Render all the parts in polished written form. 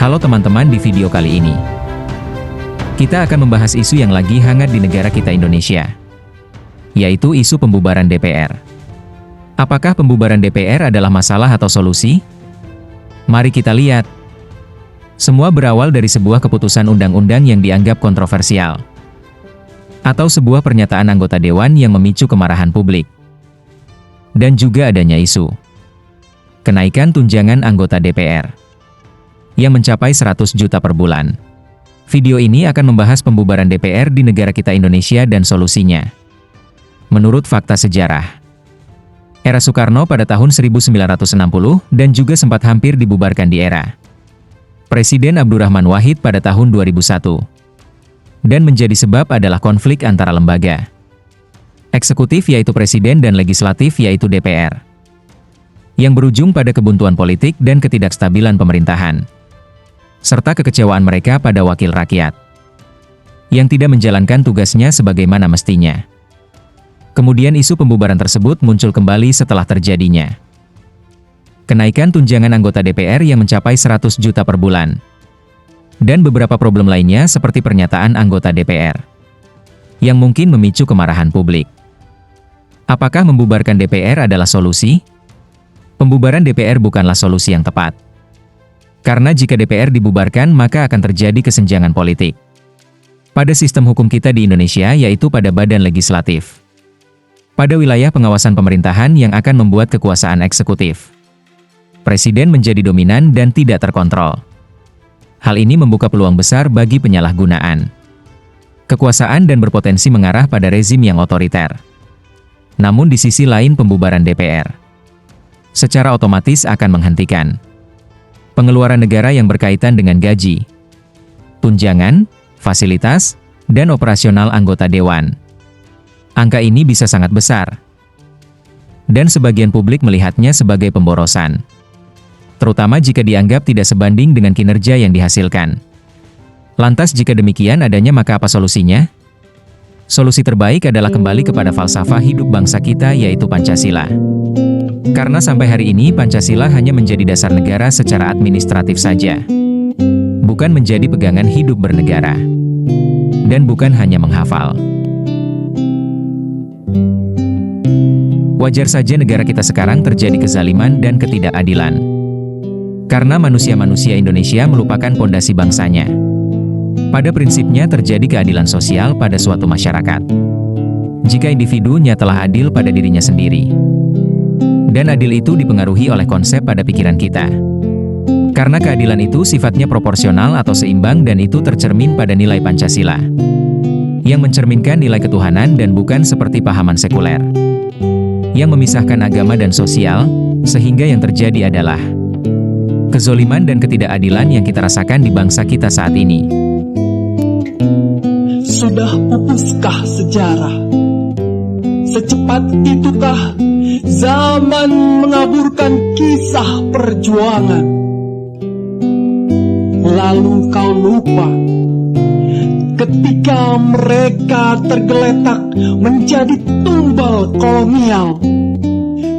Halo teman-teman, di video kali ini kita akan membahas isu yang lagi hangat di negara kita Indonesia, yaitu isu pembubaran DPR. Apakah pembubaran DPR adalah masalah atau solusi? Mari kita lihat. Semua berawal dari sebuah keputusan undang-undang yang dianggap kontroversial, atau sebuah pernyataan anggota dewan yang memicu kemarahan publik. Dan juga adanya isu kenaikan tunjangan anggota DPR yang mencapai 100 juta per bulan. Video ini akan membahas pembubaran DPR di negara kita Indonesia dan solusinya. Menurut fakta sejarah, era Soekarno pada tahun 1960 dan juga sempat hampir dibubarkan di era Presiden Abdurrahman Wahid pada tahun 2001. Dan menjadi sebab adalah konflik antara lembaga eksekutif yaitu Presiden dan legislatif yaitu DPR, yang berujung pada kebuntuan politik dan ketidakstabilan pemerintahan, serta kekecewaan mereka pada wakil rakyat yang tidak menjalankan tugasnya sebagaimana mestinya. Kemudian isu pembubaran tersebut muncul kembali setelah terjadinya kenaikan tunjangan anggota DPR yang mencapai 100 juta per bulan, dan beberapa problem lainnya seperti pernyataan anggota DPR yang mungkin memicu kemarahan publik. Apakah membubarkan DPR adalah solusi? Pembubaran DPR bukanlah solusi yang tepat. Karena jika DPR dibubarkan maka akan terjadi kesenjangan politik pada sistem hukum kita di Indonesia, yaitu pada badan legislatif, pada wilayah pengawasan pemerintahan yang akan membuat kekuasaan eksekutif Presiden menjadi dominan dan tidak terkontrol. Hal ini membuka peluang besar bagi penyalahgunaan kekuasaan dan berpotensi mengarah pada rezim yang otoriter. Namun di sisi lain, pembubaran DPR secara otomatis akan menghentikan pengeluaran negara yang berkaitan dengan gaji, tunjangan, fasilitas, dan operasional anggota dewan. Angka ini bisa sangat besar, dan sebagian publik melihatnya sebagai pemborosan, terutama jika dianggap tidak sebanding dengan kinerja yang dihasilkan. Lantas jika demikian adanya, maka apa solusinya? Solusi terbaik adalah kembali kepada falsafah hidup bangsa kita, yaitu Pancasila. Karena sampai hari ini Pancasila hanya menjadi dasar negara secara administratif saja, bukan menjadi pegangan hidup bernegara, dan bukan hanya menghafal. Wajar saja negara kita sekarang terjadi kezaliman dan ketidakadilan, karena manusia-manusia Indonesia melupakan pondasi bangsanya. Pada prinsipnya terjadi keadilan sosial pada suatu masyarakat jika individunya telah adil pada dirinya sendiri. Dan adil itu dipengaruhi oleh konsep pada pikiran kita. Karena keadilan itu sifatnya proporsional atau seimbang, dan itu tercermin pada nilai Pancasila, yang mencerminkan nilai ketuhanan dan bukan seperti pahaman sekuler yang memisahkan agama dan sosial, sehingga yang terjadi adalah kezoliman dan ketidakadilan yang kita rasakan di bangsa kita saat ini. Sudah pupuskah sejarah? Secepat itukah zaman mengaburkan kisah perjuangan? Lalu kau lupa ketika mereka tergeletak menjadi tumbal kolonial,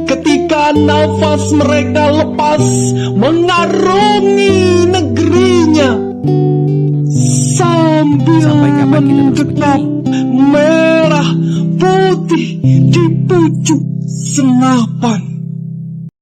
ketika nafas mereka lepas mengarungi negerinya, sampai kapan kita terus begini? Merah putih di pucuk senapan.